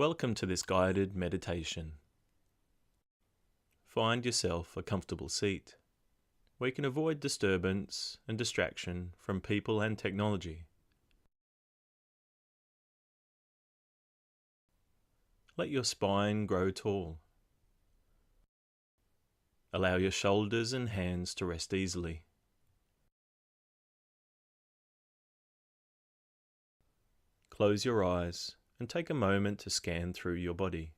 Welcome to this guided meditation. Find yourself a comfortable seat where you can avoid disturbance and distraction from people and technology. Let your spine grow tall. Allow your shoulders and hands to rest easily. Close your eyes and take a moment to scan through your body.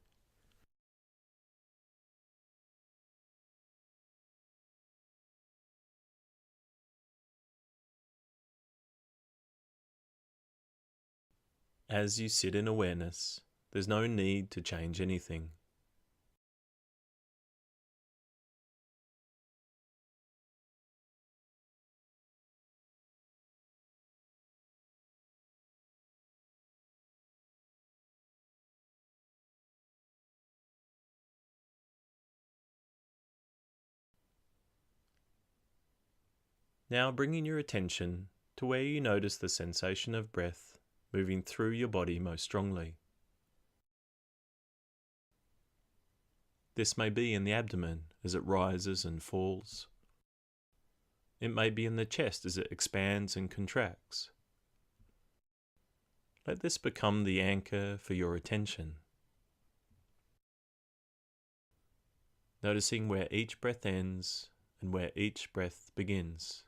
As you sit in awareness, there's no need to change anything. Now bringing your attention to where you notice the sensation of breath moving through your body most strongly. This may be in the abdomen as it rises and falls. It may be in the chest as it expands and contracts. Let this become the anchor for your attention. Noticing where each breath ends and where each breath begins.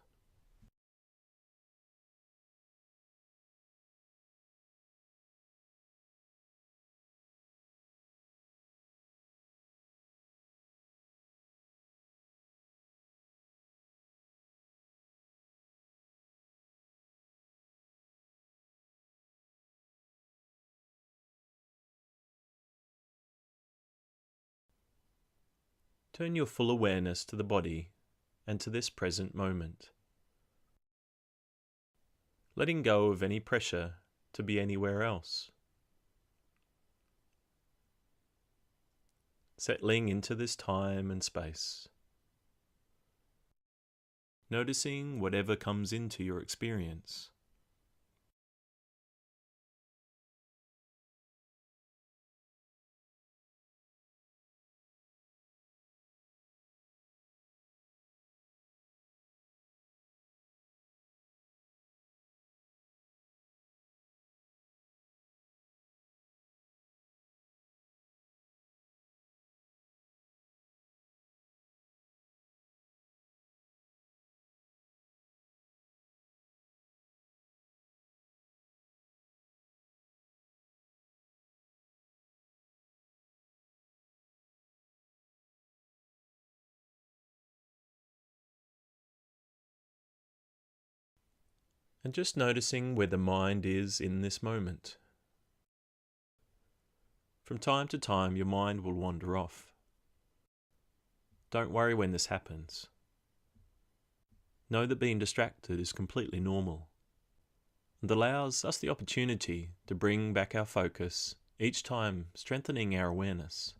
Turn your full awareness to the body and to this present moment, letting go of any pressure to be anywhere else. Settling into this time and space, noticing whatever comes into your experience. And just noticing where the mind is in this moment. From time to time, your mind will wander off. Don't worry when this happens. Know that being distracted is completely normal and allows us the opportunity to bring back our focus, each time strengthening our awareness.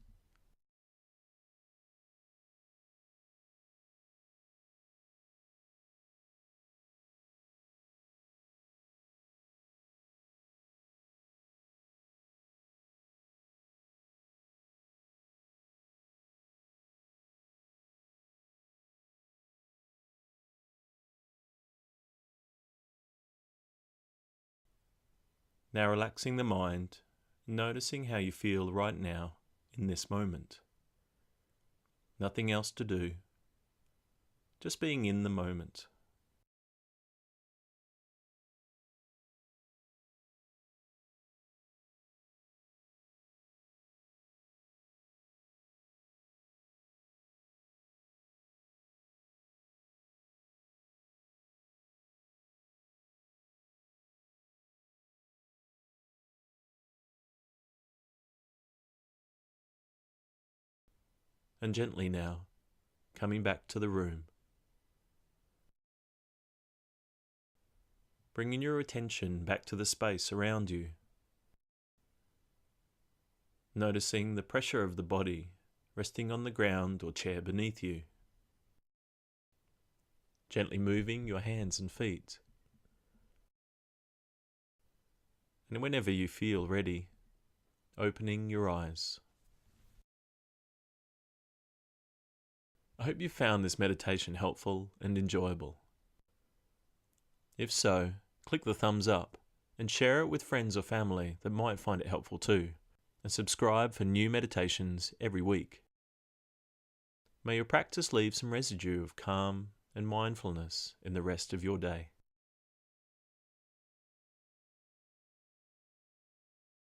Now relaxing the mind, noticing how you feel right now in this moment. Nothing else to do, just being in the moment. And gently now, coming back to the room. Bringing your attention back to the space around you. Noticing the pressure of the body resting on the ground or chair beneath you. Gently moving your hands and feet. And whenever you feel ready, opening your eyes. I hope you found this meditation helpful and enjoyable. If so, click the thumbs up and share it with friends or family that might find it helpful too, and subscribe for new meditations every week. May your practice leave some residue of calm and mindfulness in the rest of your day.